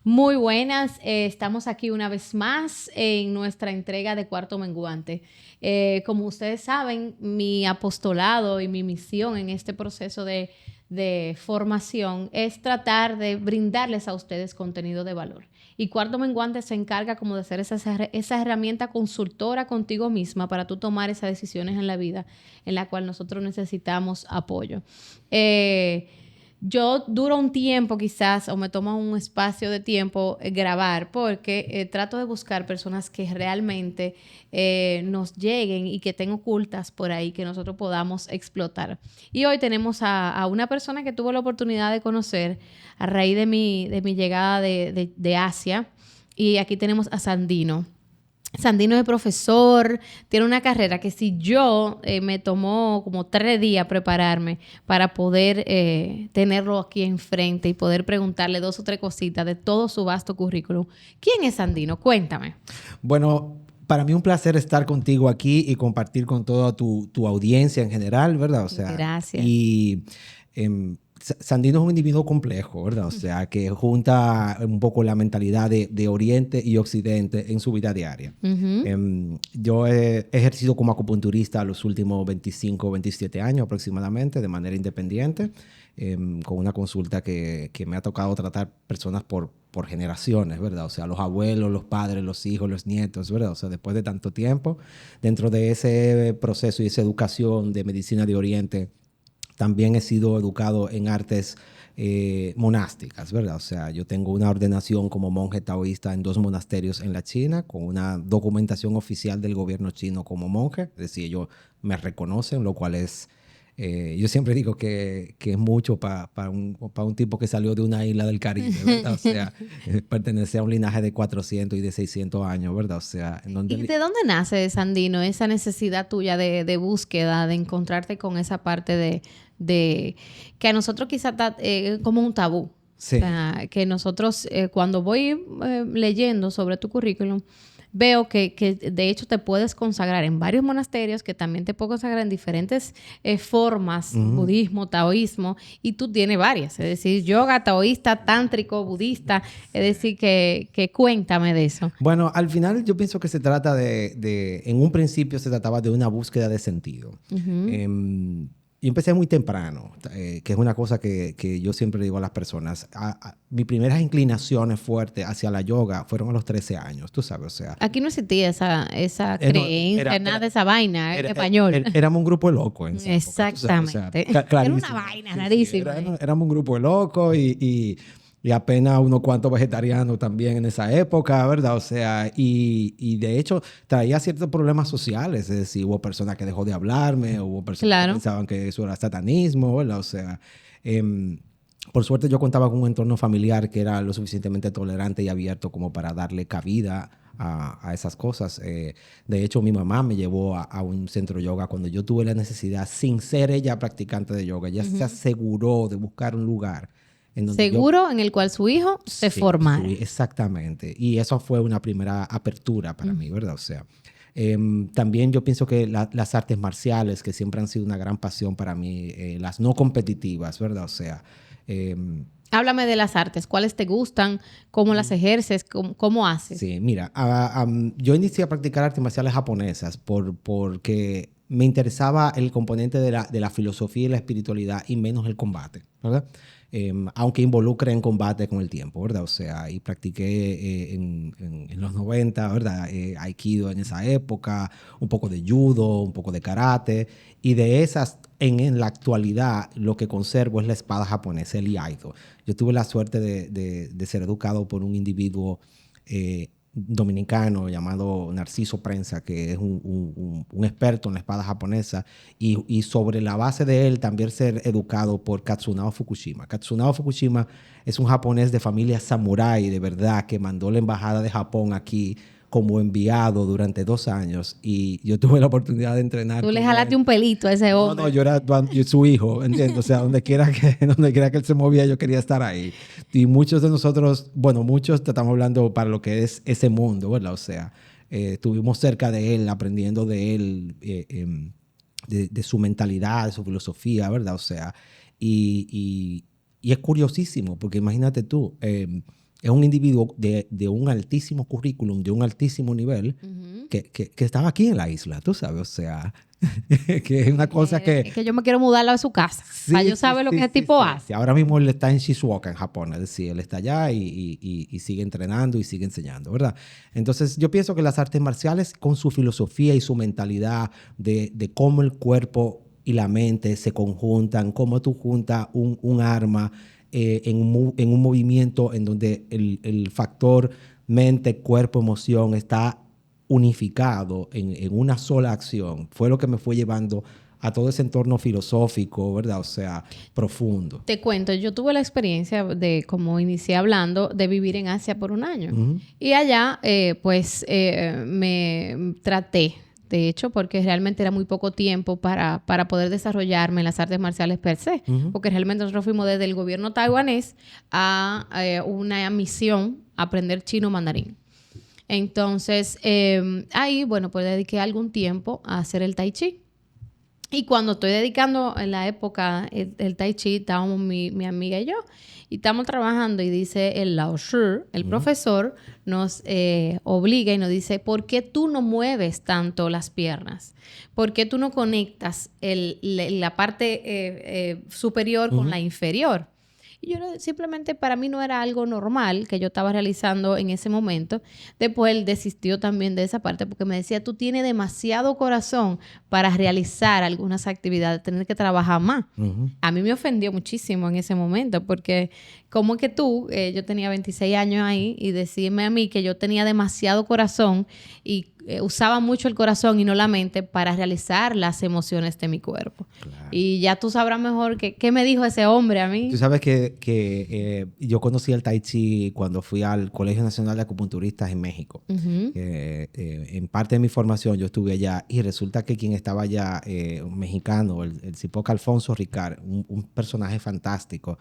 Muy buenas, estamos aquí una vez más en nuestra entrega de Cuarto Menguante. Como ustedes saben, mi apostolado y mi misión en este proceso de formación es tratar de brindarles a ustedes contenido de valor. Y Cuarto Menguante se encarga como de ser esa herramienta consultora contigo misma para tú tomar esas decisiones en la vida en la cual nosotros necesitamos apoyo. Yo duro un tiempo quizás o me toma un espacio de tiempo grabar porque trato de buscar personas que realmente nos lleguen y que estén ocultas por ahí que nosotros podamos explotar. Y hoy tenemos a una persona que tuvo la oportunidad de conocer a raíz de mi llegada de Asia, y aquí tenemos a Sandino. Sandino es profesor, tiene una carrera que si yo me tomó como 3 días prepararme para poder tenerlo aquí enfrente y poder preguntarle 2 o 3 cositas de todo su vasto currículum. ¿Quién es Sandino? Cuéntame. Bueno, para mí un placer estar contigo aquí y compartir con toda tu audiencia en general, ¿verdad? O sea, Gracias. y Sandino es un individuo complejo, ¿verdad? O sea, que junta un poco la mentalidad de Oriente y Occidente en su vida diaria. Yo he ejercido como acupunturista los últimos 25 o 27 años aproximadamente, de manera independiente, con una consulta que me ha tocado tratar personas por generaciones, ¿verdad? O sea, los abuelos, los padres, los hijos, los nietos, ¿verdad? O sea, después de tanto tiempo, dentro de ese proceso y esa educación de medicina de Oriente, también he sido educado en artes monásticas, ¿verdad? O sea, yo tengo una ordenación como monje taoísta en 2 monasterios en la China, con una documentación oficial del gobierno chino como monje, es decir, ellos me reconocen, lo cual es, yo siempre digo que es mucho para un tipo que salió de una isla del Caribe, ¿verdad? O sea, pertenece a un linaje de 400 y de 600 años, ¿verdad? O sea, en donde... ¿Y de dónde nace, Sandino, esa necesidad tuya de búsqueda, de encontrarte con esa parte de que a nosotros quizás está como un tabú? Sí. O sea, que nosotros, cuando voy leyendo sobre tu currículum, veo que de hecho te puedes consagrar en varios monasterios, que también te puedes consagrar en diferentes formas, budismo, taoísmo, y tú tienes varias, es decir, yoga, taoísta, tántrico, budista, es decir, que cuéntame de eso. Bueno, al final yo pienso que se trata en un principio se trataba de una búsqueda de sentido. Yo empecé muy temprano, que es una cosa que yo siempre digo a las personas. Mis primeras inclinaciones fuertes hacia la yoga fueron a los 13 años, tú sabes, o sea. Aquí no existía esa No, creencia, nada de esa vaina en español. Éramos un grupo de locos en esa época, tú sabes, o sea, Exactamente. Era una clarísimo. vaina Sí, rarísima. éramos un grupo de locos y apenas unos cuantos vegetarianos también en esa época, ¿verdad? O sea, y de hecho traía ciertos problemas sociales, es decir, hubo personas que dejó de hablarme, hubo personas que Claro. pensaban que eso era satanismo, ¿verdad? O sea, por suerte yo contaba con un entorno familiar que era lo suficientemente tolerante y abierto como para darle cabida a esas cosas. De hecho, mi mamá me llevó a un centro yoga cuando yo tuve la necesidad, sin ser ella practicante de yoga. Ella se aseguró de buscar un lugar en donde Seguro en el cual su hijo se sí, formara. exactamente. Y eso fue una primera apertura para mí, ¿verdad? O sea, también yo pienso que las artes marciales, que siempre han sido una gran pasión para mí, las no competitivas, ¿verdad? O sea, Háblame de las artes. ¿Cuáles te gustan? ¿Cómo las ejerces? ¿Cómo haces? sí, mira, yo inicié a practicar artes marciales japonesas porque me interesaba el componente de la filosofía y la espiritualidad y menos el combate, ¿verdad? Aunque involucre en combate con el tiempo, ¿verdad? O sea, y practiqué en los 90, ¿verdad? Aikido en esa época, un poco de judo, un poco de karate, y de esas, en la actualidad, lo que conservo es la espada japonesa, el iaido. Yo tuve la suerte de ser educado por un individuo dominicano llamado Narciso Prensa, que es un experto en la espada japonesa, y sobre la base de él también ser educado por Katsunao Fukushima. Katsunao Fukushima es un japonés de familia samurái, de verdad, que mandó la embajada de Japón aquí como enviado durante 2 años, y yo tuve la oportunidad de entrenar Tú le con jalaste él. un pelito a ese No, hombre. yo era su hijo, ¿entiendes? O sea, donde quiera que él se movía, yo quería estar ahí. Y muchos de nosotros, bueno, muchos te estamos hablando para lo que es ese mundo, ¿verdad? O sea, estuvimos cerca de él, aprendiendo de él, de su mentalidad, de su filosofía, ¿verdad? O sea, y es curiosísimo, porque imagínate tú, es un individuo de un altísimo currículum, de un altísimo nivel, que estaba aquí en la isla, tú sabes, o sea, que es una cosa que... Que yo me quiero mudarlo a su casa, Sí, para yo saber lo que el tipo hace. Sí. Ahora mismo él está en Shizuoka, en Japón, es decir, él está allá y sigue entrenando y sigue enseñando, ¿verdad? Entonces, yo pienso que las artes marciales, con su filosofía y su mentalidad de cómo el cuerpo y la mente se conjuntan, cómo tú juntas un arma en un movimiento en donde el factor mente, cuerpo, emoción está unificado en una sola acción, fue lo que me fue llevando a todo ese entorno filosófico, ¿verdad? O sea, profundo. Te cuento, yo tuve la experiencia de, como inicié hablando, de vivir en Asia por un año. Y allá, me traté, de hecho, porque realmente era muy poco tiempo para poder desarrollarme en las artes marciales per se. Porque realmente nosotros fuimos desde el gobierno taiwanés a una misión a aprender chino mandarín. Entonces, ahí, bueno, pues dediqué algún tiempo a hacer el tai chi. Y cuando estoy dedicando en la época el tai chi, estábamos mi amiga y yo, y estamos trabajando y dice el Lao Shi, el profesor, nos obliga y nos dice, ¿por qué tú no mueves tanto las piernas? ¿Por qué tú no conectas la parte superior con la inferior? Y yo simplemente para mí no era algo normal que yo estaba realizando en ese momento. Después él desistió también de esa parte porque me decía, tú tienes demasiado corazón para realizar algunas actividades, tener que trabajar más. A mí me ofendió muchísimo en ese momento porque como que tú, yo tenía 26 años ahí y decirme a mí que yo tenía demasiado corazón y usaba mucho el corazón y no la mente para realizar las emociones de mi cuerpo. Claro. Y ya tú sabrás mejor qué me dijo ese hombre a mí. Tú sabes que yo conocí el Tai Chi cuando fui al Colegio Nacional de Acupunturistas en México. En parte de mi formación yo estuve allá y resulta que quien estaba allá, un mexicano, el Cipoca Alfonso Ricard, un personaje fantástico,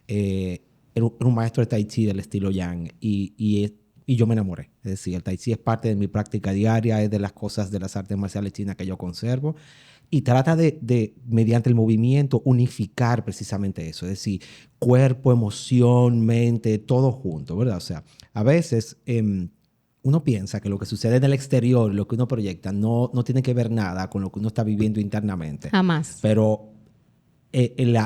era un maestro de Tai Chi del estilo Yang y yo me enamoré. Es decir, el Tai Chi es parte de mi práctica diaria, es de las cosas de las artes marciales chinas que yo conservo. Y trata de, mediante el movimiento, unificar precisamente eso. Es decir, cuerpo, emoción, mente, todo junto, ¿verdad? O sea, a veces uno piensa que lo que sucede en el exterior, lo que uno proyecta, no tiene que ver nada con lo que uno está viviendo internamente. Jamás. Pero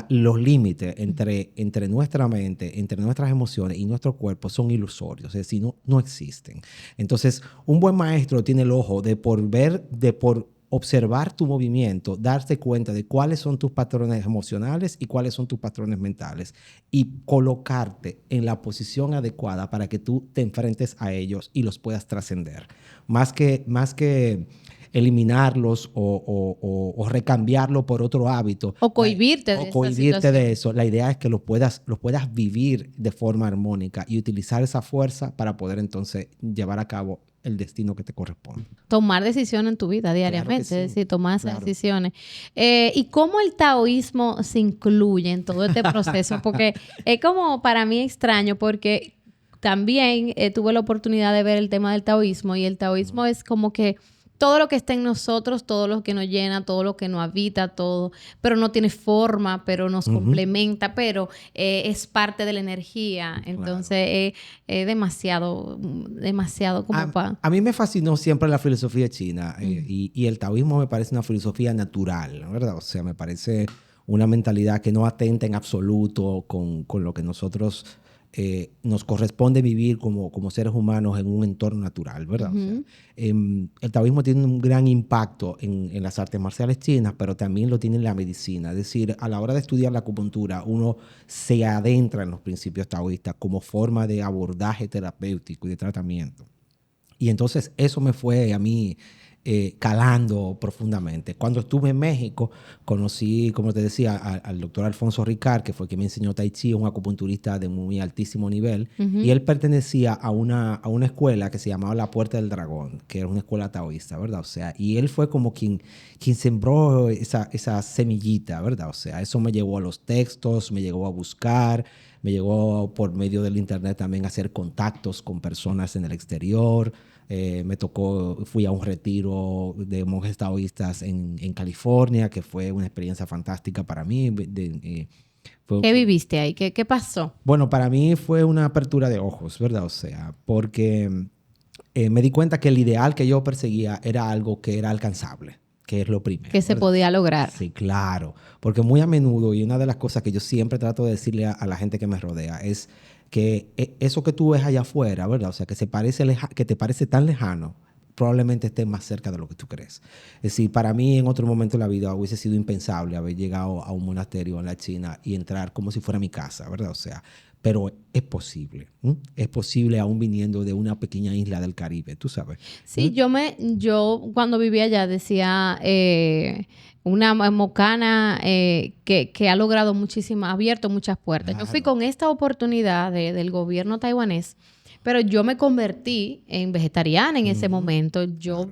los límites entre nuestra mente, entre nuestras emociones y nuestro cuerpo son ilusorios, es decir, no existen. Entonces, un buen maestro tiene el ojo de por observar tu movimiento, darte cuenta de cuáles son tus patrones emocionales y cuáles son tus patrones mentales y colocarte en la posición adecuada para que tú te enfrentes a ellos y los puedas trascender. Más que eliminarlos o recambiarlo por otro hábito. O cohibirte de eso. La idea es que los puedas vivir de forma armónica y utilizar esa fuerza para poder entonces llevar a cabo el destino que te corresponde. Tomar decisiones en tu vida diariamente, claro sí. Es decir, tomar esas decisiones. ¿Y cómo el taoísmo se incluye en todo este proceso? Porque es como para mí extraño porque también tuve la oportunidad de ver el tema del taoísmo y el taoísmo es como que todo lo que está en nosotros, todo lo que nos llena, todo lo que nos habita, todo, pero no tiene forma, pero nos complementa, pero es parte de la energía. Entonces, es demasiado como para... A mí me fascinó siempre la filosofía china y el taoísmo me parece una filosofía natural, ¿verdad? O sea, me parece una mentalidad que no atenta en absoluto con lo que nosotros... nos corresponde vivir como seres humanos en un entorno natural, ¿verdad? O sea, el taoísmo tiene un gran impacto en las artes marciales chinas, pero también lo tiene en la medicina. Es decir, a la hora de estudiar la acupuntura, uno se adentra en los principios taoístas como forma de abordaje terapéutico y de tratamiento. Y entonces eso me fue a mí calando profundamente. Cuando estuve en México, conocí, como te decía, al doctor Alfonso Ricard, que fue quien me enseñó Tai Chi, un acupunturista de muy altísimo nivel, y él pertenecía a una escuela que se llamaba La Puerta del Dragón, que era una escuela taoísta, ¿verdad? O sea, y él fue como quien sembró esa semillita, ¿verdad? O sea, eso me llevó a los textos, me llevó a buscar, me llegó por medio del internet también a hacer contactos con personas en el exterior. Fui a un retiro de monjes taoístas en California, que fue una experiencia fantástica para mí. ¿Qué viviste ahí? ¿Qué pasó? Bueno, para mí fue una apertura de ojos, ¿verdad? O sea, porque me di cuenta que el ideal que yo perseguía era algo que era alcanzable, que es lo primero. Que se podía lograr. Sí, claro. Porque muy a menudo, y una de las cosas que yo siempre trato de decirle a la gente que me rodea es que eso que tú ves allá afuera, ¿verdad? O sea, que que te parece tan lejano, probablemente esté más cerca de lo que tú crees. Es decir, para mí en otro momento de la vida hubiese sido impensable haber llegado a un monasterio en la China y entrar como si fuera mi casa, ¿verdad? O sea, pero es posible. Es posible aún viniendo de una pequeña isla del Caribe, tú sabes. Sí, yo cuando vivía allá decía una mocana que ha logrado ha abierto muchas puertas. Claro. Yo fui con esta oportunidad del gobierno taiwanés, pero yo me convertí en vegetariana en ese momento. Yo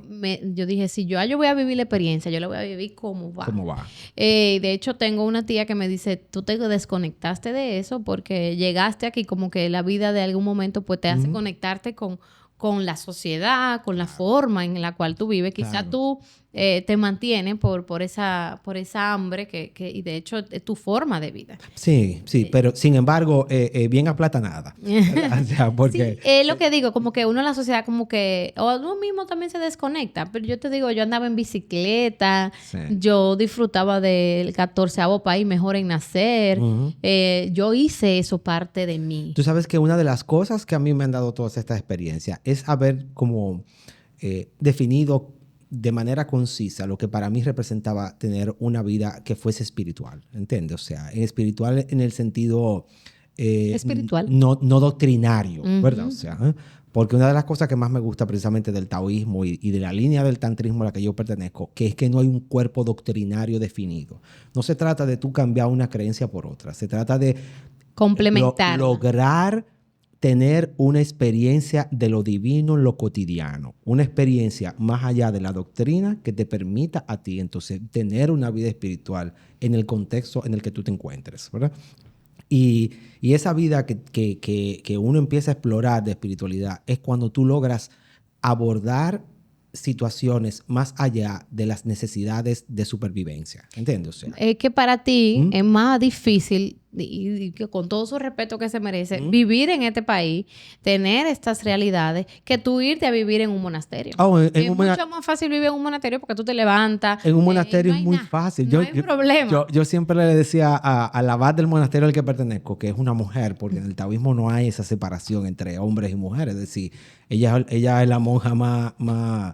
dije, si yo voy a vivir la experiencia, yo la voy a vivir como va. ¿Cómo va? De hecho, tengo una tía que me dice, tú te desconectaste de eso porque llegaste aquí como que la vida de algún momento pues te hace conectarte con la sociedad, con la forma en la cual tú vives. Quizá tú te mantienes por esa hambre y de hecho es tu forma de vida. Sí, pero sin embargo, bien aplatanada. O sea, porque... Sí, es lo que digo, como que uno en la sociedad como que, o uno mismo también se desconecta, pero yo te digo, yo andaba en bicicleta, yo disfrutaba del 14º país mejor en nacer, yo hice eso parte de mí. Tú sabes que una de las cosas que a mí me han dado todas estas experiencias es haber como definido de manera concisa lo que para mí representaba tener una vida que fuese espiritual, ¿entiendes? O sea, espiritual en el sentido espiritual. No doctrinario, ¿verdad? O sea, porque una de las cosas que más me gusta precisamente del taoísmo y de la línea del tantrismo a la que yo pertenezco, que es que no hay un cuerpo doctrinario definido. No se trata de tú cambiar una creencia por otra, se trata de complementar, lograr tener una experiencia de lo divino en lo cotidiano, una experiencia más allá de la doctrina que te permita a ti entonces tener una vida espiritual en el contexto en el que tú te encuentres, ¿verdad? Y esa vida que uno empieza a explorar de espiritualidad es cuando tú logras abordar situaciones más allá de las necesidades de supervivencia. ¿Entiendes? O sea, es que para ti es más difícil, y que con todo su respeto que se merece, vivir en este país, tener estas realidades, que tú irte a vivir en un monasterio. Es mucho más fácil vivir en un monasterio porque tú te levantas. En un monasterio es muy fácil. No hay problema. Yo siempre le decía a la abad del monasterio al que pertenezco, que es una mujer, porque en el taoísmo no hay esa separación entre hombres y mujeres. Es decir, ella es la monja más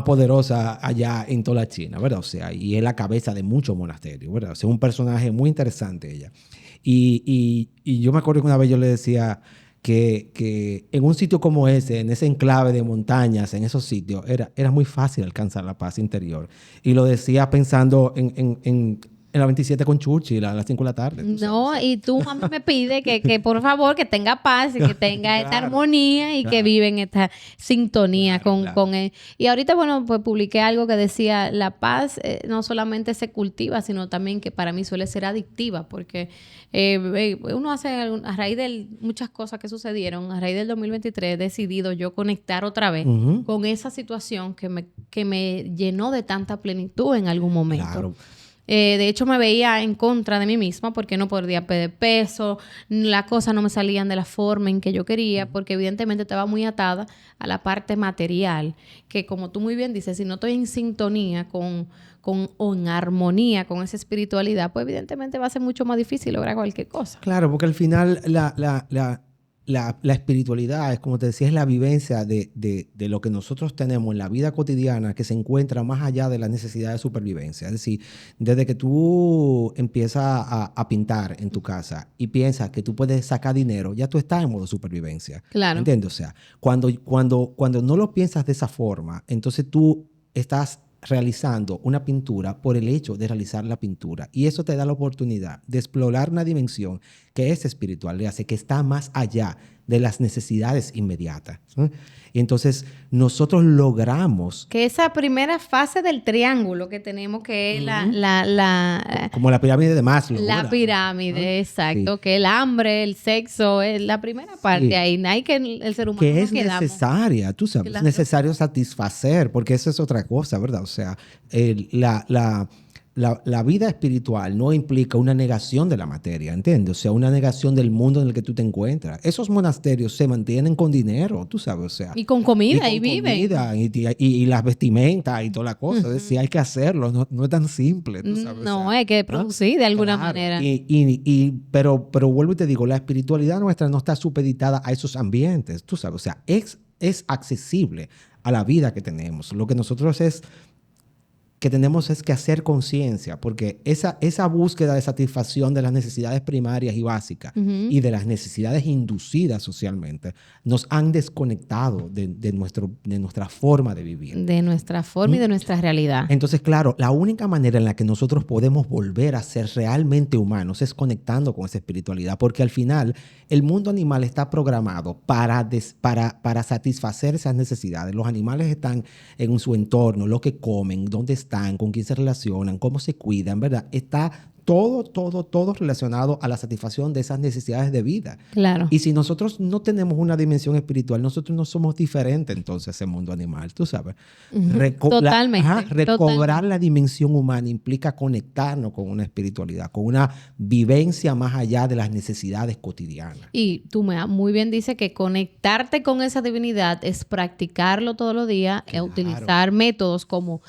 poderosa allá en toda la China, ¿verdad? O sea, y es la cabeza de muchos monasterios, ¿verdad? O sea, es un personaje muy interesante ella. Y yo me acuerdo que una vez yo le decía que en un sitio como ese, en ese enclave de montañas, en esos sitios, era muy fácil alcanzar la paz interior. Y lo decía pensando en la 27 con Churchill a las 5 de la tarde. No, y tú a mí me pide que por favor que tenga paz y que tenga esta armonía y que vive en esta sintonía con él. Y ahorita, bueno, pues publiqué algo que decía, la paz no solamente se cultiva, sino también que para mí suele ser adictiva, porque uno hace, a raíz de muchas cosas que sucedieron, a raíz del 2023 he decidido yo conectar otra vez con esa situación que me llenó de tanta plenitud en algún momento. Claro. De hecho, me veía en contra de mí misma porque no podía perder peso, las cosas no me salían de la forma en que yo quería, porque evidentemente estaba muy atada a la parte material, que como tú muy bien dices, si no estoy en sintonía o en armonía con esa espiritualidad, pues evidentemente va a ser mucho más difícil lograr cualquier cosa. Claro, porque al final la espiritualidad es, como te decía, es la vivencia de lo que nosotros tenemos en la vida cotidiana que se encuentra más allá de la necesidad de supervivencia. Es decir, desde que tú empiezas a pintar en tu casa y piensas que tú puedes sacar dinero, ya tú estás en modo supervivencia. Claro. ¿Entiendes? O sea, cuando no lo piensas de esa forma, entonces tú estás realizando una pintura por el hecho de realizar la pintura. Y eso te da la oportunidad de explorar una dimensión que es espiritual, le hace que está más allá de las necesidades inmediatas. Y entonces nosotros logramos... Que esa primera fase del triángulo que tenemos, que es como la pirámide de Maslow. La pirámide, exacto. Sí. Que el hambre, el sexo, es la primera parte. Sí. Ahí no hay que el ser humano que es necesaria, tú sabes. Claro. Es necesario satisfacer, porque eso es otra cosa, ¿verdad? O sea, la vida espiritual no implica una negación de la materia, ¿entiendes? O sea, una negación del mundo en el que tú te encuentras. Esos monasterios se mantienen con dinero, tú sabes, o sea. Y con comida, y viven. Comida, y las vestimentas y toda la cosa. Es decir, hay que hacerlo, no es tan simple, tú sabes. No, o sea, hay que producir de alguna claro. manera. Pero vuelvo y te digo, la espiritualidad nuestra no está supeditada a esos ambientes, tú sabes. O sea, es accesible a la vida que tenemos. Lo que nosotros tenemos es que hacer conciencia, porque esa búsqueda de satisfacción de las necesidades primarias y básicas y de las necesidades inducidas socialmente nos han desconectado de nuestra forma de vivir. De nuestra forma y de nuestra realidad. Entonces, claro, la única manera en la que nosotros podemos volver a ser realmente humanos es conectando con esa espiritualidad, porque al final el mundo animal está programado para satisfacer esas necesidades. Los animales están en su entorno, lo que comen, dónde están, con quién se relacionan, cómo se cuidan, ¿verdad? Está todo relacionado a la satisfacción de esas necesidades de vida. Claro. Y si nosotros no tenemos una dimensión espiritual, nosotros no somos diferentes entonces a ese mundo animal, tú sabes. Totalmente. Recobrar la dimensión humana implica conectarnos con una espiritualidad, con una vivencia más allá de las necesidades cotidianas. Y tú muy bien dices que conectarte con esa divinidad es practicarlo todos los días, Claro. utilizar métodos como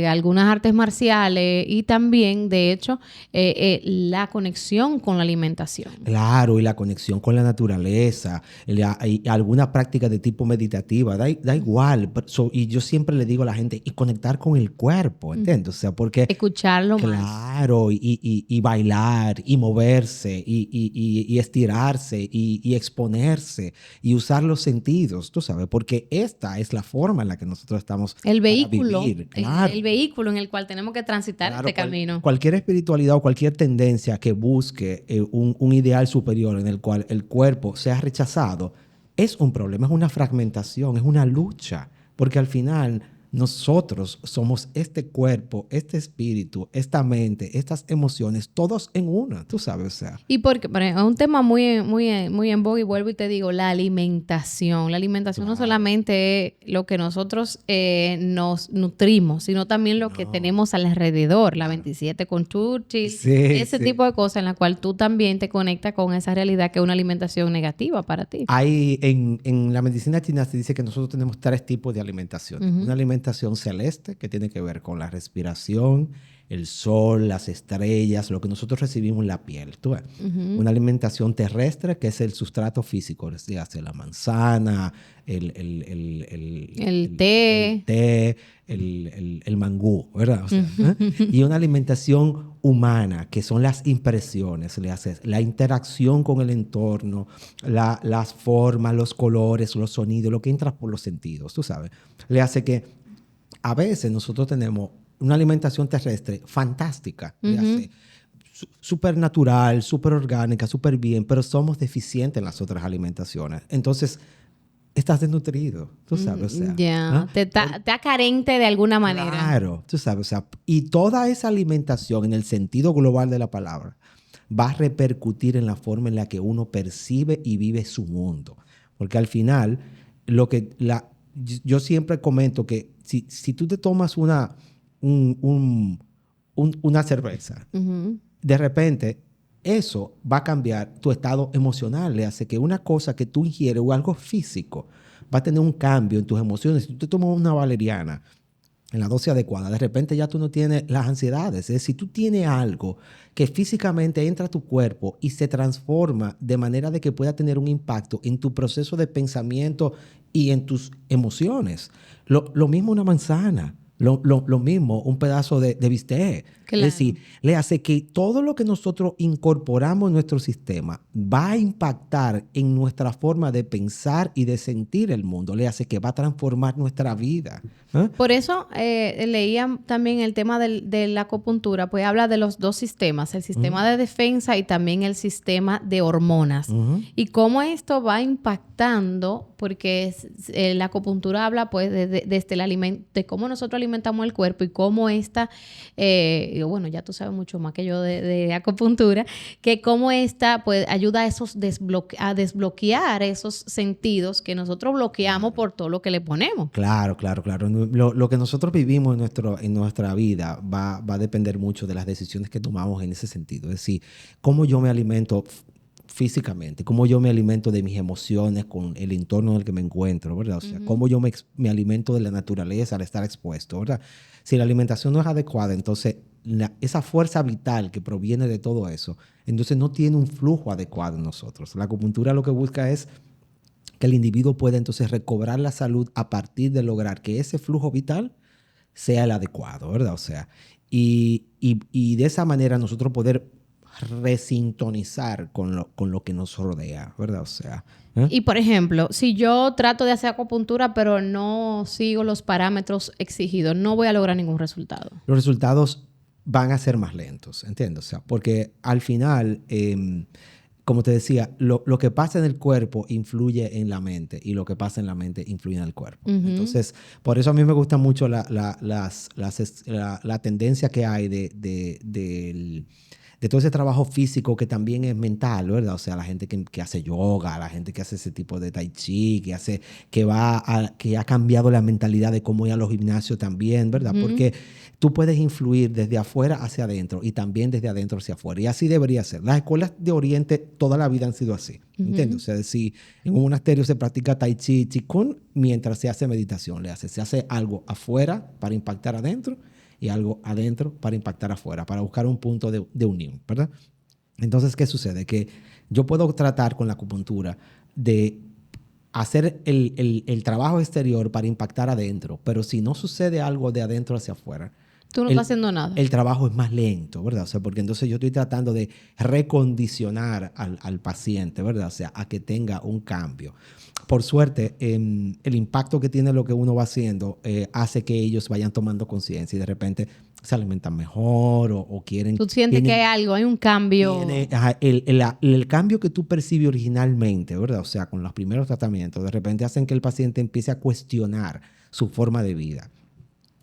algunas artes marciales y también, de hecho, la conexión con la alimentación. Claro, y la conexión con la naturaleza, y alguna práctica de tipo meditativa, da igual. Y yo siempre le digo a la gente, y conectar con el cuerpo, ¿entiendes? O sea, porque... Escucharlo más. Claro, y bailar, y moverse, y estirarse, y exponerse, y usar los sentidos, tú sabes, porque esta es la forma en la que nosotros estamos el vehículo, para vivir. Claro. El vehículo en el cual tenemos que transitar este camino. Cualquier espiritualidad o cualquier tendencia que busque un ideal superior en el cual el cuerpo sea rechazado es un problema, es una fragmentación, es una lucha, porque al final nosotros somos este cuerpo, este espíritu, esta mente, estas emociones, todos en una, tú sabes, o sea. Y porque es un tema muy en boga, y vuelvo y te digo, la alimentación. La alimentación no solamente es lo que nosotros nos nutrimos, sino también lo que tenemos alrededor, la 27 con Churchill, ese tipo de cosas en la cual tú también te conectas con esa realidad que es una alimentación negativa para ti. Hay, en la medicina china se dice que nosotros tenemos 3 tipos de alimentación. Una alimentación celeste, que tiene que ver con la respiración, el sol, las estrellas, lo que nosotros recibimos en la piel. ¿Tú ves? Una alimentación terrestre, que es el sustrato físico, es decir, la manzana, el té, el mangú, ¿verdad? O sea, y una alimentación humana, que son las impresiones, la interacción con el entorno, las formas, los colores, los sonidos, lo que entra por los sentidos, tú sabes. Le hace que a veces nosotros tenemos una alimentación terrestre fantástica, súper natural, súper orgánica, súper bien, pero somos deficientes en las otras alimentaciones. Entonces, estás desnutrido, tú sabes, o sea. Ya, te está carente de alguna manera. Claro, tú sabes, o sea, y toda esa alimentación en el sentido global de la palabra va a repercutir en la forma en la que uno percibe y vive su mundo. Porque al final, yo siempre comento que si tú te tomas una cerveza, de repente eso va a cambiar tu estado emocional. Le hace que una cosa que tú ingieres o algo físico va a tener un cambio en tus emociones. Si tú te tomas una valeriana en la dosis adecuada, de repente ya tú no tienes las ansiedades. Es decir, si tú tienes algo que físicamente entra a tu cuerpo y se transforma de manera de que pueda tener un impacto en tu proceso de pensamiento y en tus emociones. Lo mismo una manzana, lo mismo un pedazo de bistec. Claro. Es decir, le hace que todo lo que nosotros incorporamos en nuestro sistema va a impactar en nuestra forma de pensar y de sentir el mundo. Le hace que va a transformar nuestra vida. Por eso leía también el tema de la acupuntura, pues habla de los 2 sistemas, el sistema de defensa y también el sistema de hormonas. Y cómo esto va impactando, porque la acupuntura habla pues desde el alimento, de cómo nosotros alimentamos el cuerpo y cómo bueno, ya tú sabes mucho más que yo de acupuntura, que cómo esta pues ayuda a a desbloquear esos sentidos que nosotros bloqueamos por todo lo que le ponemos. Claro. Lo que nosotros vivimos en nuestra vida va a depender mucho de las decisiones que tomamos en ese sentido. Es decir, cómo yo me alimento físicamente, cómo yo me alimento de mis emociones con el entorno en el que me encuentro, ¿verdad? O sea, cómo yo me alimento de la naturaleza al estar expuesto, ¿verdad? Si la alimentación no es adecuada, entonces esa fuerza vital que proviene de todo eso, entonces no tiene un flujo adecuado en nosotros. La acupuntura lo que busca es que el individuo pueda entonces recobrar la salud a partir de lograr que ese flujo vital sea el adecuado, ¿verdad? O sea, y de esa manera nosotros poder resintonizar con lo que nos rodea, ¿verdad? O sea, Y por ejemplo, si yo trato de hacer acupuntura pero no sigo los parámetros exigidos, no voy a lograr ningún resultado. Los resultados van a ser más lentos, ¿entiendes? O sea, porque al final, como te decía, lo que pasa en el cuerpo influye en la mente y lo que pasa en la mente influye en el cuerpo. Entonces, por eso a mí me gusta mucho la tendencia que hay de todo ese trabajo físico que también es mental, ¿verdad? O sea, la gente que hace yoga, la gente que hace ese tipo de tai chi, que ha cambiado la mentalidad de cómo ir a los gimnasios también, ¿verdad? Porque tú puedes influir desde afuera hacia adentro y también desde adentro hacia afuera. Y así debería ser. Las escuelas de Oriente toda la vida han sido así, ¿entiendes? O sea, si en un monasterio se practica tai chi, qigong, mientras se hace meditación, se hace algo afuera para impactar adentro y algo adentro para impactar afuera, para buscar un punto de unión, ¿verdad? Entonces, ¿qué sucede? Que yo puedo tratar con la acupuntura de hacer el trabajo exterior para impactar adentro, pero si no sucede algo de adentro hacia afuera, tú no estás haciendo nada. El trabajo es más lento, ¿verdad? O sea, porque entonces yo estoy tratando de recondicionar al paciente, ¿verdad? O sea, a que tenga un cambio. Por suerte, el impacto que tiene lo que uno va haciendo hace que ellos vayan tomando conciencia y de repente se alimentan mejor o quieren... Tú sientes que hay algo, hay un cambio. El cambio que tú percibes originalmente, ¿verdad? O sea, con los primeros tratamientos, de repente hacen que el paciente empiece a cuestionar su forma de vida.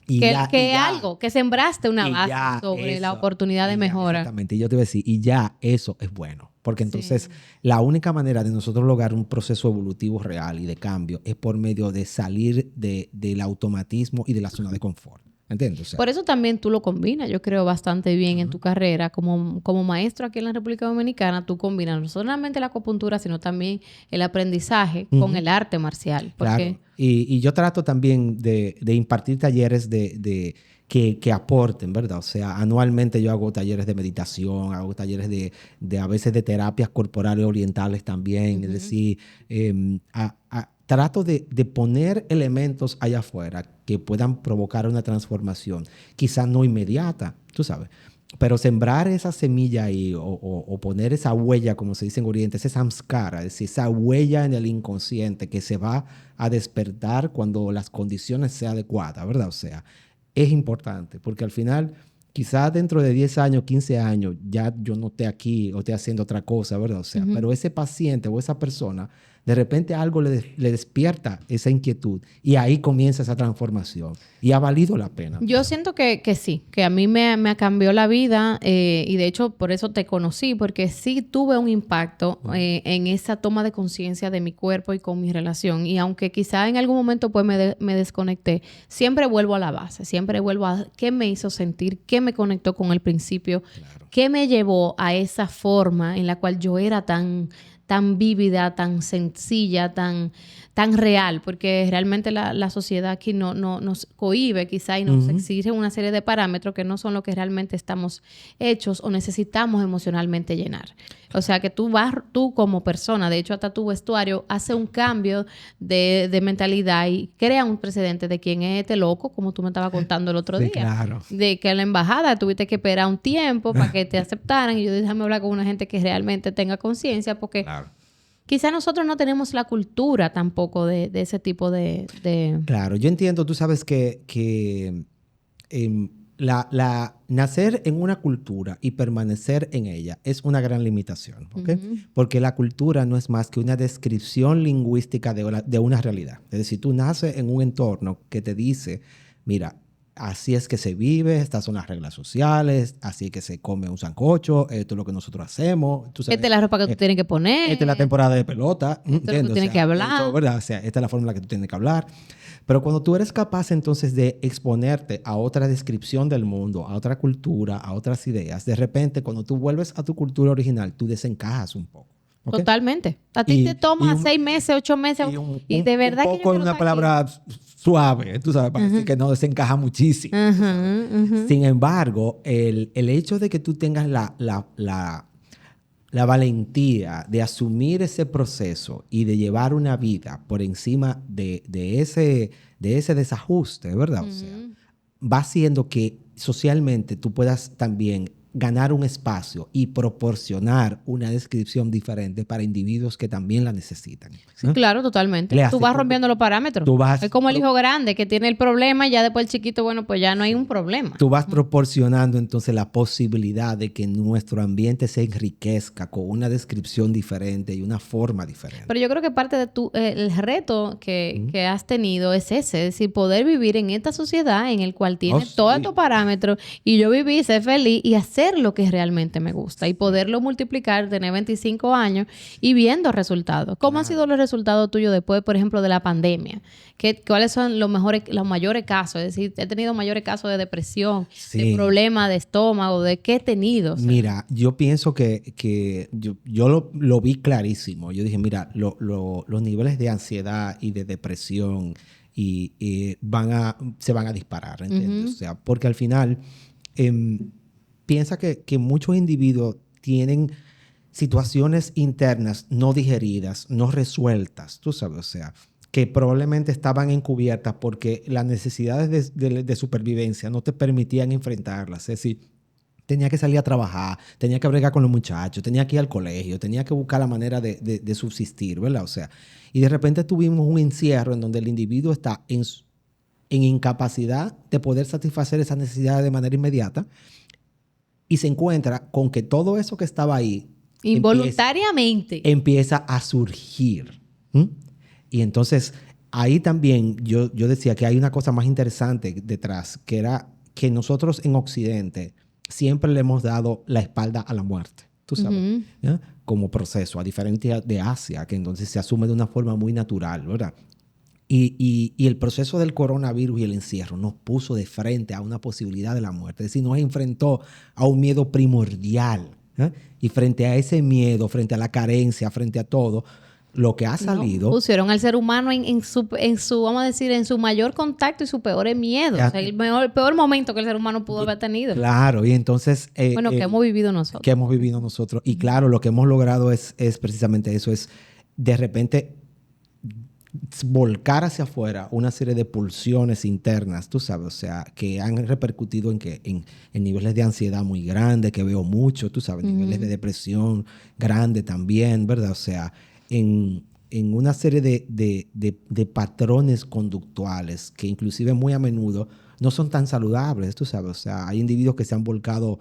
Que sembraste una base sobre la oportunidad de mejora. Exactamente, y yo te voy a decir, y ya eso es bueno, porque entonces la única manera de nosotros lograr un proceso evolutivo real y de cambio es por medio de salir del automatismo y de la zona de confort. ¿Entiendes? O sea, por eso también tú lo combinas, yo creo, bastante bien en tu carrera. Como maestro aquí en la República Dominicana, tú combinas no solamente la acupuntura, sino también el aprendizaje con el arte marcial. Claro. Y yo trato también de impartir talleres que aporten, ¿verdad? O sea, anualmente yo hago talleres de meditación, hago talleres de a veces de terapias corporales orientales también. Es decir, trato de poner elementos allá afuera que puedan provocar una transformación, quizás no inmediata, tú sabes, pero sembrar esa semilla ahí o poner esa huella, como se dice en Oriente, ese samskara, es decir, esa huella en el inconsciente que se va a despertar cuando las condiciones sean adecuadas, ¿verdad? O sea, es importante porque al final, quizás dentro de 10 años, 15 años, ya yo no esté aquí o esté haciendo otra cosa, ¿verdad? O sea, pero ese paciente o esa persona, de repente algo le despierta esa inquietud y ahí comienza esa transformación y ha valido la pena. Yo siento que sí, que a mí me cambió la vida y de hecho por eso te conocí, porque sí tuve un impacto en esa toma de conciencia de mi cuerpo y con mi relación, y aunque quizá en algún momento pues me desconecté, siempre vuelvo a la base, siempre vuelvo a qué me hizo sentir, qué me conectó con el principio, qué me llevó a esa forma en la cual yo era tan vívida, tan sencilla, tan real, porque realmente la sociedad aquí no nos cohíbe quizá y nos exige una serie de parámetros que no son lo que realmente estamos hechos o necesitamos emocionalmente llenar. O sea que tú como persona, de hecho hasta tu vestuario hace un cambio de mentalidad y crea un precedente de quién es este loco, como tú me estabas contando el otro día. Claro. De que en la embajada tuviste que esperar un tiempo para que te aceptaran y yo dije, déjame hablar con una gente que realmente tenga conciencia porque quizá nosotros no tenemos la cultura tampoco de ese tipo de... Claro, yo entiendo, tú sabes que nacer en una cultura y permanecer en ella es una gran limitación, ¿ok? Porque la cultura no es más que una descripción lingüística de una realidad. Es decir, tú naces en un entorno que te dice, mira, así es que se vive, estas son las reglas sociales, así es que se come un sancocho, esto es lo que nosotros hacemos. Tú sabes, Esta es la ropa que tú tienes que poner. esta es la temporada de pelota. Esto es lo que tú tienes que hablar. Esto, ¿verdad? O sea, esta es la forma en la que tú tienes que hablar. Pero cuando tú eres capaz entonces de exponerte a otra descripción del mundo, a otra cultura, a otras ideas, de repente cuando tú vuelves a tu cultura original, tú desencajas un poco. ¿Okay? Totalmente. A ti te toma 6 meses, 8 meses y de verdad un poco que es una palabra suave, tú sabes, para decir que no desencaja muchísimo. Sin embargo, el hecho de que tú tengas la valentía de asumir ese proceso y de llevar una vida por encima de ese desajuste, ¿verdad? O sea, va haciendo que socialmente tú puedas también ganar un espacio y proporcionar una descripción diferente para individuos que también la necesitan. Sí, claro, totalmente. Tú vas rompiendo los parámetros. Es como el hijo grande que tiene el problema y ya después el chiquito, bueno, pues ya no hay un problema. Tú vas proporcionando entonces la posibilidad de que nuestro ambiente se enriquezca con una descripción diferente y una forma diferente. Pero yo creo que parte de el reto que has tenido es ese, es decir, poder vivir en esta sociedad en el cual tienes todos estos parámetros y yo viví, ser feliz y hacer lo que realmente me gusta y poderlo multiplicar, tener 25 años y viendo resultados. ¿Cómo han sido los resultados tuyos después, por ejemplo, de la pandemia? ¿Cuáles son los mayores casos? Es decir, he tenido mayores casos de depresión, de problemas de estómago, ¿de qué he tenido? O sea, mira, yo pienso que yo lo vi clarísimo. Yo dije, mira, los niveles de ansiedad y de depresión se van a disparar, ¿entiendes? O sea, porque al final piensa que muchos individuos tienen situaciones internas no digeridas, no resueltas, tú sabes, o sea, que probablemente estaban encubiertas porque las necesidades de supervivencia no te permitían enfrentarlas. Es decir, tenía que salir a trabajar, tenía que bregar con los muchachos, tenía que ir al colegio, tenía que buscar la manera de subsistir, ¿verdad? O sea, y de repente tuvimos un encierro en donde el individuo está en incapacidad de poder satisfacer esas necesidades de manera inmediata y se encuentra con que todo eso que estaba ahí involuntariamente empieza a surgir. Y entonces ahí también yo decía que hay una cosa más interesante detrás, que era que nosotros en Occidente siempre le hemos dado la espalda a la muerte, tú sabes, ¿ya? Como proceso, a diferencia de Asia, que entonces se asume de una forma muy natural, ¿verdad? Y el proceso del coronavirus y el encierro nos puso de frente a una posibilidad de la muerte. Es decir, nos enfrentó a un miedo primordial. Y frente a ese miedo, frente a la carencia, frente a todo, lo que ha salido... pusieron al ser humano en su, vamos a decir, en su mayor contacto y su peor miedo. O sea, el peor momento que el ser humano pudo haber tenido. Claro, y entonces... que hemos vivido nosotros. Que hemos vivido nosotros. Y claro, lo que hemos logrado es precisamente eso, es de repente volcar hacia afuera una serie de pulsiones internas, tú sabes, o sea, que han repercutido en niveles de ansiedad muy grandes, que veo mucho, tú sabes, niveles de depresión grande también, ¿verdad? O sea, en una serie de patrones conductuales que inclusive muy a menudo no son tan saludables, tú sabes, o sea, hay individuos que se han volcado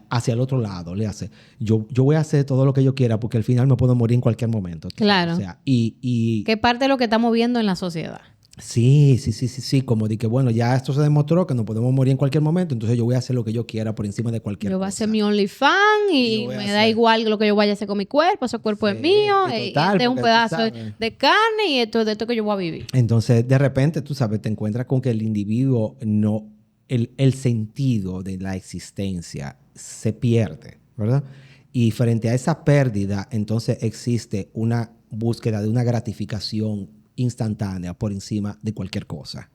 hacia el otro lado, le hace, yo voy a hacer todo lo que yo quiera porque al final me puedo morir en cualquier momento. Claro. O sea, y ¿qué parte de lo que estamos viendo en la sociedad? Sí, como de que bueno, ya esto se demostró que nos podemos morir en cualquier momento, entonces yo voy a hacer lo que yo quiera por encima de cualquier cosa. Yo voy a hacer mi OnlyFans y me da igual lo que yo vaya a hacer con mi cuerpo, ese cuerpo es mío, este es un pedazo de carne y esto es de esto que yo voy a vivir. Entonces, de repente, tú sabes, te encuentras con que el individuo no... El sentido de la existencia se pierde, ¿verdad? Y frente a esa pérdida, entonces existe una búsqueda de una gratificación instantánea por encima de cualquier cosa.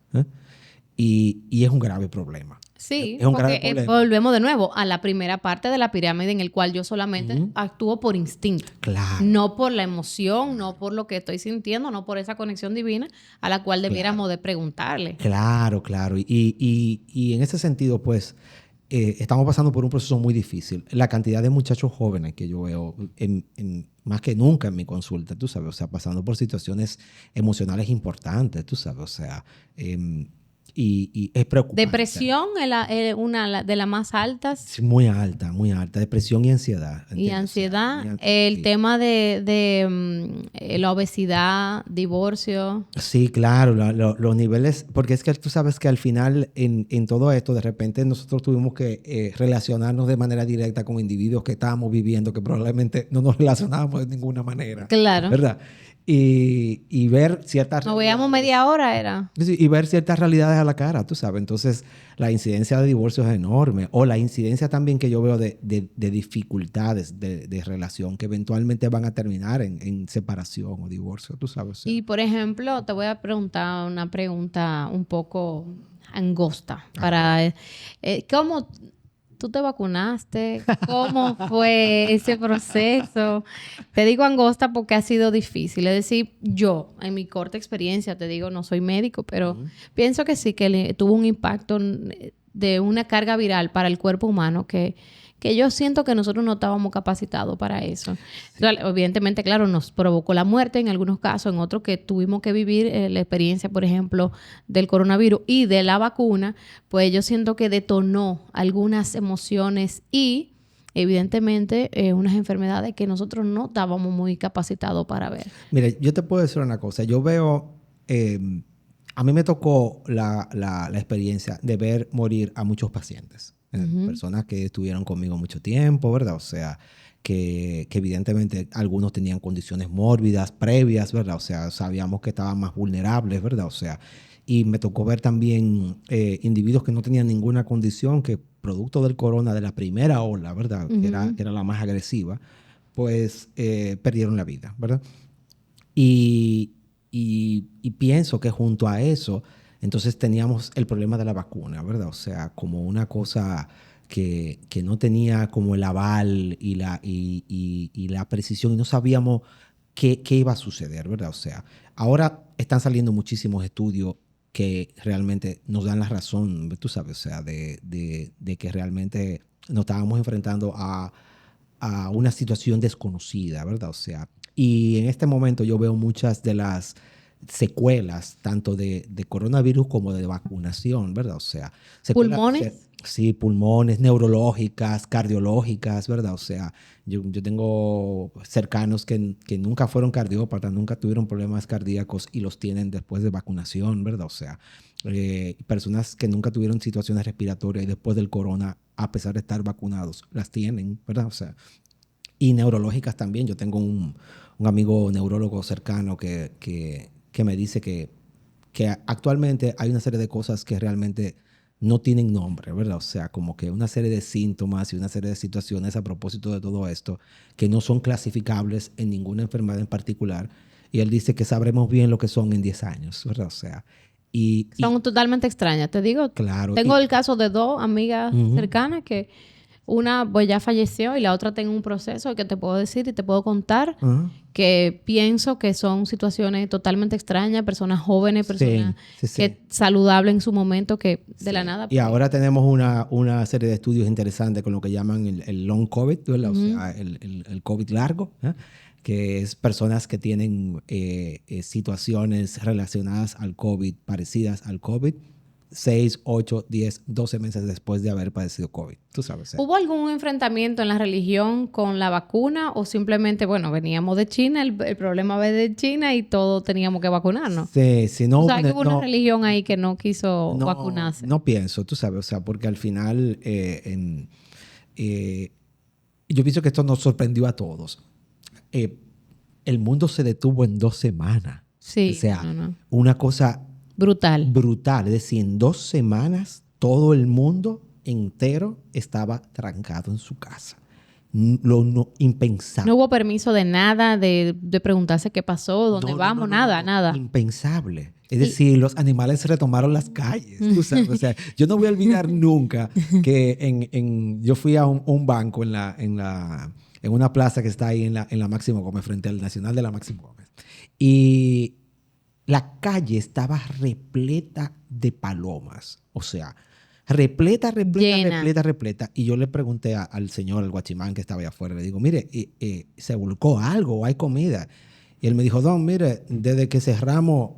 Y es un grave problema. Sí, porque volvemos de nuevo a la primera parte de la pirámide en el cual yo solamente actúo por instinto. Claro. No por la emoción, no por lo que estoy sintiendo, no por esa conexión divina a la cual debiéramos de preguntarle. Claro. Y en ese sentido, pues, estamos pasando por un proceso muy difícil. La cantidad de muchachos jóvenes que yo veo más que nunca en mi consulta, tú sabes, o sea, pasando por situaciones emocionales importantes, tú sabes, o sea, y es preocupante. Depresión es una de las más altas. Sí, muy alta, muy alta. Depresión y ansiedad. Y ansiedad. O sea, El tema de la obesidad, divorcio. sí, claro, los niveles, porque es que tú sabes que al final en todo esto, de repente nosotros tuvimos que relacionarnos de manera directa con individuos que estábamos viviendo, que probablemente no nos relacionábamos de ninguna manera. Claro. ¿Verdad? Y ver ciertas Nos veíamos media hora, era. Sí, y ver ciertas realidades a la cara, tú sabes. Entonces, la incidencia de divorcios es enorme. O la incidencia también que yo veo de dificultades de relación que eventualmente van a terminar en separación o divorcio, tú sabes. O sea. Y, por ejemplo, te voy a preguntar una pregunta un poco angosta. ¿Cómo tú te vacunaste? ¿Cómo fue ese proceso? Te digo angosta porque ha sido difícil. Es decir, yo, en mi corta experiencia, te digo, no soy médico, pero pienso que sí, que tuvo un impacto de una carga viral para el cuerpo humano que yo siento que nosotros no estábamos capacitados para eso. Sí. Evidentemente, claro, nos provocó la muerte en algunos casos, en otros que tuvimos que vivir la experiencia, por ejemplo, del coronavirus y de la vacuna, pues yo siento que detonó algunas emociones y, evidentemente, unas enfermedades que nosotros no estábamos muy capacitados para ver. Mire, yo te puedo decir una cosa. Yo veo... a mí me tocó la experiencia de ver morir a muchos pacientes. Personas que estuvieron conmigo mucho tiempo, ¿verdad? O sea, que evidentemente algunos tenían condiciones mórbidas previas, ¿verdad? O sea, sabíamos que estaban más vulnerables, ¿verdad? O sea, y me tocó ver también individuos que no tenían ninguna condición, que producto del corona de la primera ola, ¿verdad? Que era la más agresiva, pues perdieron la vida, ¿verdad? Y pienso que junto a eso, entonces teníamos el problema de la vacuna, ¿verdad? O sea, como una cosa que no tenía como el aval y la precisión y no sabíamos qué iba a suceder, ¿verdad? O sea, ahora están saliendo muchísimos estudios que realmente nos dan la razón, tú sabes, o sea, de que realmente nos estábamos enfrentando a una situación desconocida, ¿verdad? O sea, y en este momento yo veo muchas de las secuelas, tanto de coronavirus como de vacunación, ¿verdad? O sea, ¿Pulmones? Sí, pulmones, neurológicas, cardiológicas, ¿verdad? O sea, yo tengo cercanos que nunca fueron cardiópatas, nunca tuvieron problemas cardíacos y los tienen después de vacunación, ¿verdad? O sea, personas que nunca tuvieron situaciones respiratorias y después del corona, a pesar de estar vacunados, las tienen, ¿verdad? O sea, y neurológicas también. Yo tengo un amigo neurólogo cercano que me dice que actualmente hay una serie de cosas que realmente no tienen nombre, ¿verdad? O sea, como que una serie de síntomas y una serie de situaciones a propósito de todo esto que no son clasificables en ninguna enfermedad en particular. Y él dice que sabremos bien lo que son en 10 años, ¿verdad? O sea, son totalmente extrañas, te digo. Claro. Tengo el caso de dos amigas cercanas que una pues ya falleció y la otra tengo un proceso que te puedo decir y te puedo contar que pienso que son situaciones totalmente extrañas, personas jóvenes, personas que saludables en su momento, que de la nada. Y ahora tenemos una serie de estudios interesantes con lo que llaman el long COVID, ¿verdad? O sea, el COVID largo, ¿eh? Que es personas que tienen situaciones relacionadas al COVID, parecidas al COVID, 6, 8, 10, 12 meses después de haber padecido COVID. Tú sabes. ¿Hubo algún enfrentamiento en la religión con la vacuna o simplemente, bueno, veníamos de China, el problema va de China y todos teníamos que vacunarnos? Sí, no. ¿Tú sabes que hubo una religión ahí que no quiso vacunarse? No pienso, tú sabes, o sea, porque al final yo pienso que esto nos sorprendió a todos. El mundo se detuvo en 2 semanas. Sí. O sea, una cosa brutal. Es decir, en 2 semanas todo el mundo entero estaba trancado en su casa. Impensable. No hubo permiso de nada, de preguntarse qué pasó, dónde vamos, nada. Impensable. Es decir, los animales retomaron las calles. Tú sabes, o sea, yo no voy a olvidar nunca que yo fui a un banco en una plaza que está ahí en la Máximo Gómez, frente al Nacional de la Máximo Gómez. Y la calle estaba repleta de palomas. O sea, repleta. Y yo le pregunté al señor, al guachimán que estaba allá afuera, le digo, mire, ¿se volcó algo o hay comida? Y él me dijo, don, mire, desde que cerramos,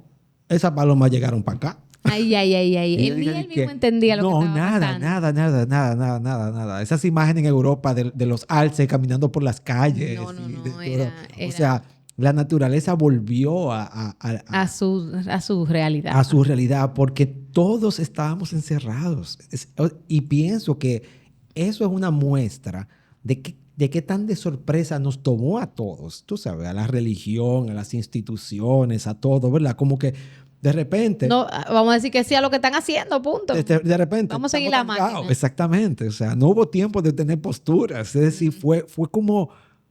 esas palomas llegaron para acá. Ay. Él mismo entendía lo que estaba pasando. Nada. Esas imágenes en Europa de los alces caminando por las calles. No. O sea, la naturaleza volvió a su realidad. A su realidad, porque todos estábamos encerrados. Y pienso que eso es una muestra de qué tan de sorpresa nos tomó a todos, tú sabes, a la religión, a las instituciones, a todo, ¿verdad? Como que de repente... No, vamos a decir que sí a lo que están haciendo, punto. De repente... Vamos a seguir la máquina. Exactamente. O sea, no hubo tiempo de tener posturas. Es decir, fue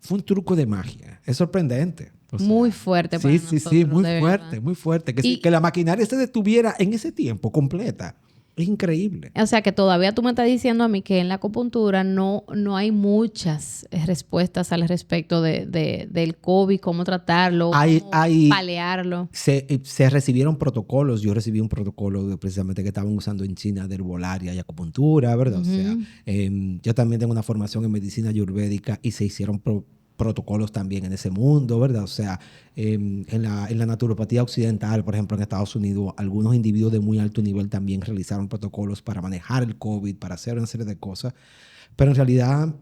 un truco de magia. Es sorprendente. O sea, muy fuerte para nosotros. Sí, muy fuerte. Que la maquinaria se detuviera en ese tiempo completa. Es increíble. O sea, que todavía tú me estás diciendo a mí que en la acupuntura no hay muchas respuestas al respecto del COVID, cómo tratarlo, cómo paliarlo. Se recibieron protocolos. Yo recibí un protocolo precisamente que estaban usando en China de herbolaria y acupuntura, ¿verdad? O sea, yo también tengo una formación en medicina ayurvédica y se hicieron protocolos también en ese mundo, ¿verdad? O sea, en la naturopatía occidental, por ejemplo, en Estados Unidos, algunos individuos de muy alto nivel también realizaron protocolos para manejar el COVID, para hacer una serie de cosas, pero en realidad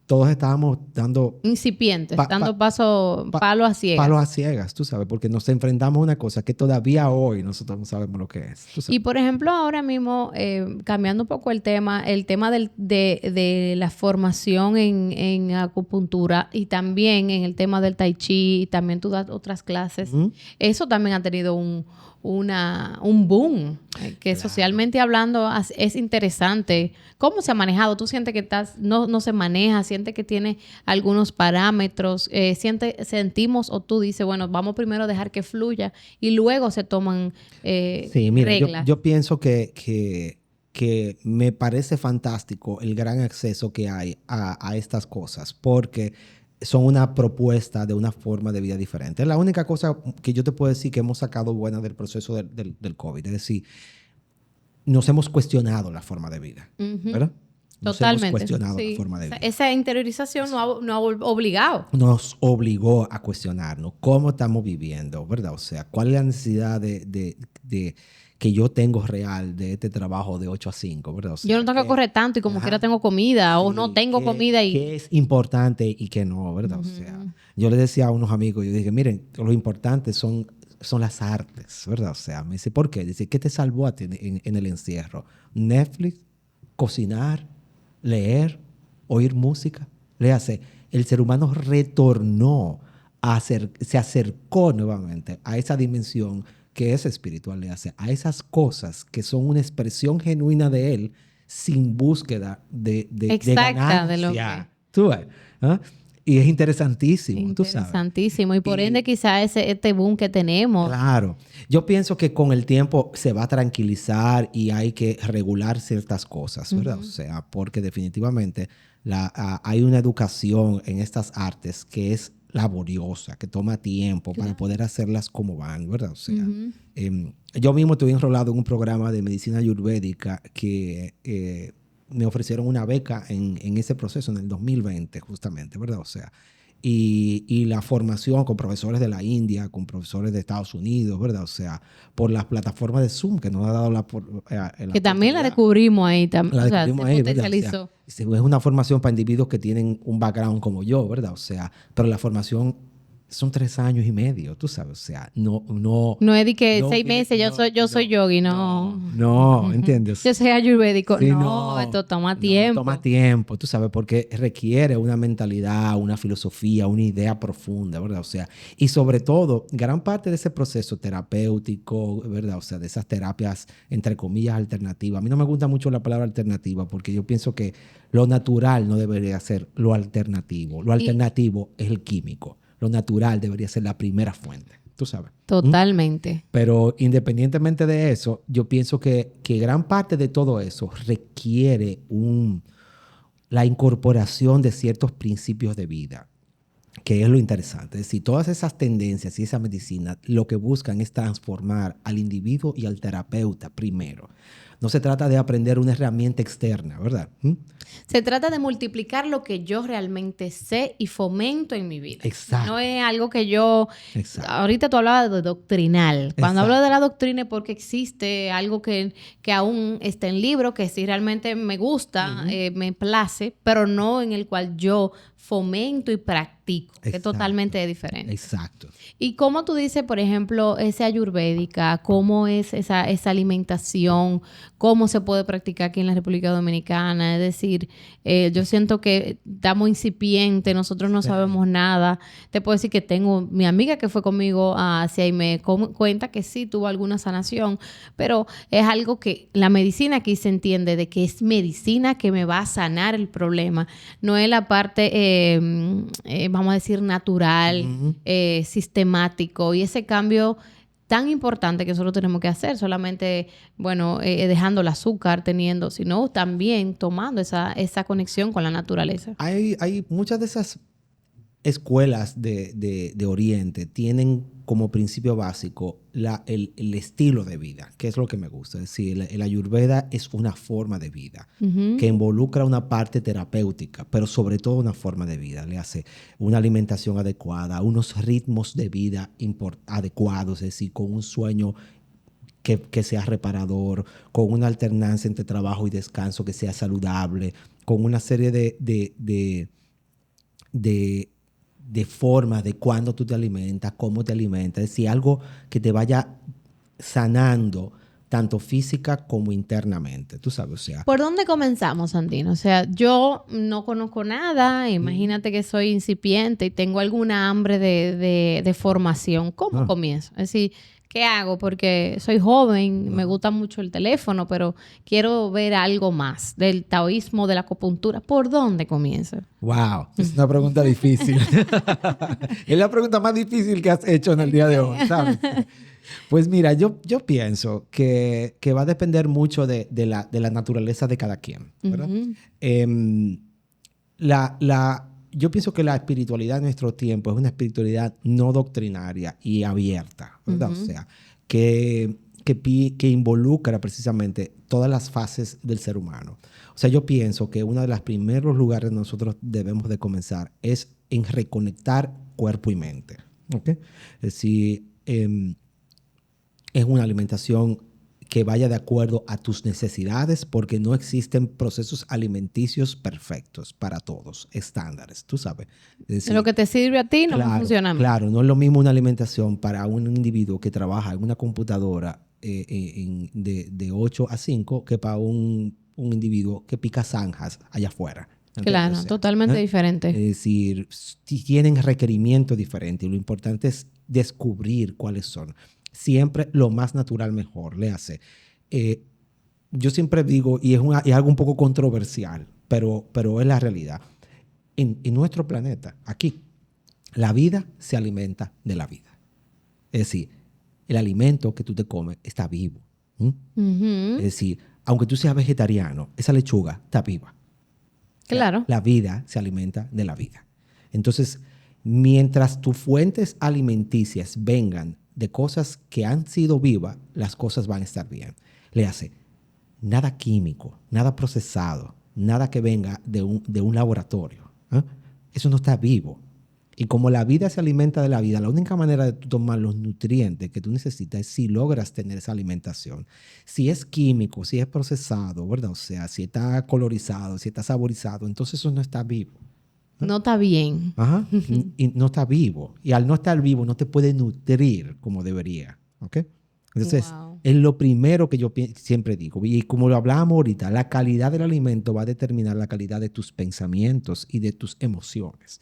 todos estábamos dando... incipientes, dando palos a ciegas. Palos a ciegas, tú sabes, porque nos enfrentamos a una cosa que todavía hoy nosotros no sabemos lo que es. Y por ejemplo, ahora mismo, cambiando un poco el tema de la formación en acupuntura y también en el tema del tai chi, y también tú das otras clases, eso también ha tenido un boom, que socialmente hablando es interesante. ¿Cómo se ha manejado? ¿Tú sientes que no se maneja? ¿Sientes que tiene algunos parámetros? ¿Sentimos o tú dices, bueno, vamos primero a dejar que fluya y luego se toman sí, mira, reglas? Yo pienso que me parece fantástico el gran acceso que hay a estas cosas, porque son una propuesta de una forma de vida diferente. Es la única cosa que yo te puedo decir que hemos sacado buena del proceso del COVID. Es decir, nos hemos cuestionado la forma de vida, ¿verdad? Totalmente. Hemos cuestionado la forma de vida. Esa interiorización nos ha obligado. Nos obligó a cuestionarnos cómo estamos viviendo, ¿verdad? O sea, cuál es la necesidad de que yo tengo real de este trabajo de 8 a 5, ¿verdad? O sea, yo no tengo que correr tanto y como quiera tengo comida, o no tengo comida. Que es importante y que no, ¿verdad? O sea, yo le decía a unos amigos, yo dije, miren, lo importante son las artes, ¿verdad? O sea, me dice, ¿por qué? Dice, ¿qué te salvó a ti en el encierro? Netflix, cocinar, leer, oír música. Léase, el ser humano retornó, se acercó nuevamente a esa dimensión que es espiritual, léase, a esas cosas que son una expresión genuina de él sin búsqueda de ganancia. De lo que... ¿Tú ves? ¿Ah? Y es interesantísimo, tú sabes. Interesantísimo. Y por ende quizá este boom que tenemos. Claro. Yo pienso que con el tiempo se va a tranquilizar y hay que regular ciertas cosas, ¿verdad? O sea, porque definitivamente hay una educación en estas artes que es laboriosa, que toma tiempo para poder hacerlas como van, ¿verdad? O sea, yo mismo estuve enrolado en un programa de medicina ayurvédica que... me ofrecieron una beca en ese proceso, en el 2020 justamente, ¿verdad? O sea, y la formación con profesores de la India, con profesores de Estados Unidos, ¿verdad? O sea, por las plataformas de Zoom que nos ha dado la que también la descubrimos ahí. La descubrimos ahí, ¿verdad? Potencializó. O sea, es una formación para individuos que tienen un background como yo, ¿verdad? O sea, pero la formación son 3 años y medio, tú sabes, o sea, no es de que 6 meses yo soy yogi, no. No, ¿entiendes? Yo soy ayurvédico, sí, esto toma tiempo. Toma tiempo, tú sabes, porque requiere una mentalidad, una filosofía, una idea profunda, ¿verdad? O sea, y sobre todo, gran parte de ese proceso terapéutico, ¿verdad? O sea, de esas terapias, entre comillas, alternativas. A mí no me gusta mucho la palabra alternativa porque yo pienso que lo natural no debería ser lo alternativo. Lo alternativo es el químico. Lo natural debería ser la primera fuente, tú sabes. Totalmente. Pero independientemente de eso, yo pienso que gran parte de todo eso requiere la incorporación de ciertos principios de vida. que es lo interesante. Es decir, todas esas tendencias y esa medicina lo que buscan es transformar al individuo y al terapeuta primero. No se trata de aprender una herramienta externa, ¿verdad? Se trata de multiplicar lo que yo realmente sé y fomento en mi vida. Exacto. No es algo que yo... Exacto. Ahorita tú hablabas de doctrinal. Cuando Exacto. hablo de la doctrina es porque existe algo que aún está en libro, que sí realmente me gusta, me place, pero no en el cual yo fomento y practico, que es totalmente diferente. Exacto. ¿Y cómo tú dices, por ejemplo, esa ayurvédica, cómo es esa alimentación, cómo se puede practicar aquí en la República Dominicana? Es decir, yo siento que estamos incipientes, nosotros no sabemos nada. Te puedo decir que tengo mi amiga que fue conmigo hacia y me cuenta que sí tuvo alguna sanación, pero es algo que la medicina aquí se entiende de que es medicina que me va a sanar el problema, no es la parte vamos a decir, natural, sistemático. Y ese cambio tan importante que nosotros tenemos que hacer, solamente, bueno, dejando el azúcar, sino también tomando esa conexión con la naturaleza. Hay muchas de esas escuelas de Oriente tienen como principio básico el estilo de vida, que es lo que me gusta. Es decir, el Ayurveda es una forma de vida que involucra una parte terapéutica, pero sobre todo una forma de vida. Le hace una alimentación adecuada, unos ritmos de vida adecuados, es decir, con un sueño que sea reparador, con una alternancia entre trabajo y descanso que sea saludable, con una serie de formas de cuándo tú te alimentas, cómo te alimentas, es decir, algo que te vaya sanando tanto física como internamente, tú sabes, o sea. ¿Por dónde comenzamos, Sandino? O sea, yo no conozco nada, imagínate que soy incipiente y tengo alguna hambre de formación. ¿Cómo comienzo? Es decir, ¿qué hago? Porque soy joven, me gusta mucho el teléfono, pero quiero ver algo más del taoísmo, de la acupuntura. ¿Por dónde comienzo? Wow, es una pregunta difícil. Es la pregunta más difícil que has hecho en el día de hoy, ¿sabes? Pues mira, yo pienso que va a depender mucho de la naturaleza de cada quien, ¿verdad? Yo pienso que la espiritualidad de nuestro tiempo es una espiritualidad no doctrinaria y abierta, ¿verdad? O sea, que involucra precisamente todas las fases del ser humano. O sea, yo pienso que uno de los primeros lugares donde nosotros debemos de comenzar es en reconectar cuerpo y mente, ¿ok? Es decir, es una alimentación que vaya de acuerdo a tus necesidades, porque no existen procesos alimenticios perfectos para todos, estándares, tú sabes. Es decir, lo que te sirve a ti no me funciona a mí. Claro, no es lo mismo una alimentación para un individuo que trabaja en una computadora de 8 a 5 que para un individuo que pica zanjas allá afuera. Claro, o sea, totalmente diferente. Es decir, tienen requerimientos diferentes y lo importante es descubrir cuáles son. Siempre lo más natural mejor, le hace. Yo siempre digo, y es algo un poco controversial, pero es la realidad. En nuestro planeta, aquí, la vida se alimenta de la vida. Es decir, el alimento que tú te comes está vivo. Es decir, aunque tú seas vegetariano, esa lechuga está viva. Claro. La vida se alimenta de la vida. Entonces, mientras tus fuentes alimenticias vengan de cosas que han sido vivas, las cosas van a estar bien. Le hace nada químico, nada procesado, nada que venga de un laboratorio. Eso no está vivo. Y como la vida se alimenta de la vida, la única manera de tomar los nutrientes que tú necesitas es si logras tener esa alimentación. Si es químico, si es procesado, ¿verdad? O sea, si está colorizado, si está saborizado, entonces eso no está vivo. No está bien. Ajá. Y no está vivo. Y al no estar vivo no te puede nutrir como debería. ¿Ok? Entonces, es lo primero que yo siempre digo. Y como lo hablábamos ahorita, la calidad del alimento va a determinar la calidad de tus pensamientos y de tus emociones.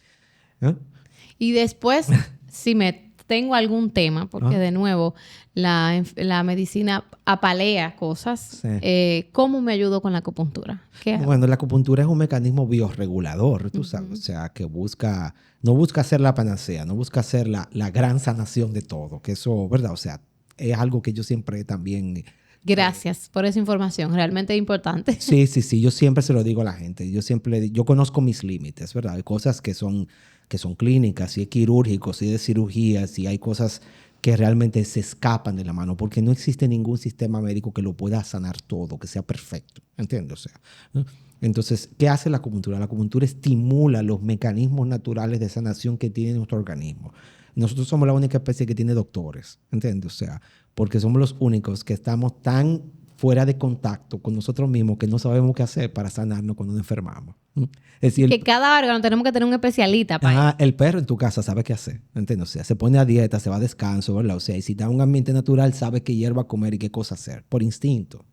Y después, si me tengo algún tema, porque de nuevo, la medicina apalea cosas, sí. ¿Cómo me ayudo con la acupuntura? Bueno, la acupuntura es un mecanismo biorregulador, tú sabes, o sea, que no busca ser la panacea, no busca ser la gran sanación de todo, que eso, ¿verdad? O sea, es algo que yo siempre también... Gracias por esa información, realmente importante. Sí, yo siempre se lo digo a la gente, yo conozco mis límites, ¿verdad? Hay cosas que son que son clínicas, si es quirúrgico, si es de cirugía, si hay cosas que realmente se escapan de la mano, porque no existe ningún sistema médico que lo pueda sanar todo, que sea perfecto, ¿entiendes? O sea, ¿no? Entonces, ¿qué hace la acupuntura? La acupuntura estimula los mecanismos naturales de sanación que tiene nuestro organismo. Nosotros somos la única especie que tiene doctores, ¿entiendes? O sea, porque somos los únicos que estamos tan fuera de contacto con nosotros mismos que no sabemos qué hacer para sanarnos cuando nos enfermamos. Es decir, que cada órgano tenemos que tener un especialista para eso. el perro en tu casa sabe qué hacer, ¿entiendes? O sea, se pone a dieta, se va a descanso, ¿verdad? O sea, y si está en un ambiente natural, sabe qué hierba comer y qué cosa hacer, por instinto.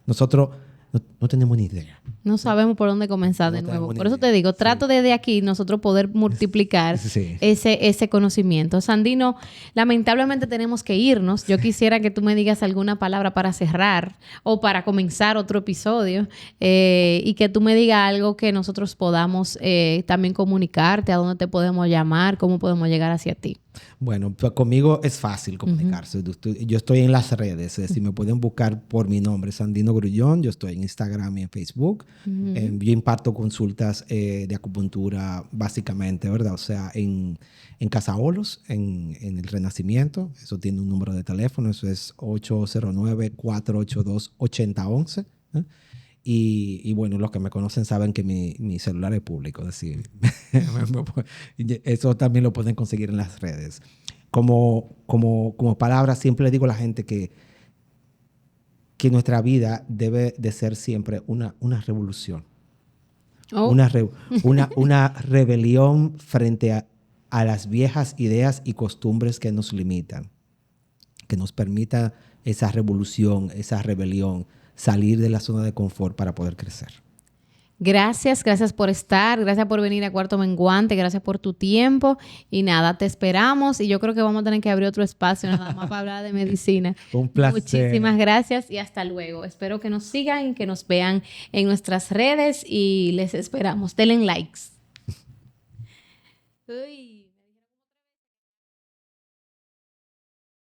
Nosotros no tenemos ni idea. No sabemos por dónde comenzar de nuevo. Por eso te digo, trato desde aquí nosotros poder multiplicar ese conocimiento. Sandino, lamentablemente tenemos que irnos. Yo quisiera que tú me digas alguna palabra para cerrar o para comenzar otro episodio y que tú me digas algo que nosotros podamos también comunicarte, a dónde te podemos llamar, cómo podemos llegar hacia ti. Bueno, pues conmigo es fácil comunicarse. Yo estoy en las redes. Si me pueden buscar por mi nombre, Sandino Grullón. Yo estoy en Instagram y en Facebook. Yo imparto consultas de acupuntura básicamente, ¿verdad? O sea, en Casaolos, en el Renacimiento. Eso tiene un número de teléfono. Eso es 809-482-8011. Y bueno, los que me conocen saben que mi celular es público, es decir, eso también lo pueden conseguir en las redes. Como palabra, siempre le digo a la gente que nuestra vida debe de ser siempre una revolución. Oh. Una rebelión frente a las viejas ideas y costumbres que nos limitan. Que nos permita esa revolución, esa rebelión, salir de la zona de confort para poder crecer. Gracias por estar, gracias por venir a Cuarto Menguante, gracias por tu tiempo y nada, te esperamos y yo creo que vamos a tener que abrir otro espacio nada más para hablar de medicina. Un placer. Muchísimas gracias y hasta luego. Espero que nos sigan y que nos vean en nuestras redes y les esperamos. Denle likes. Uy.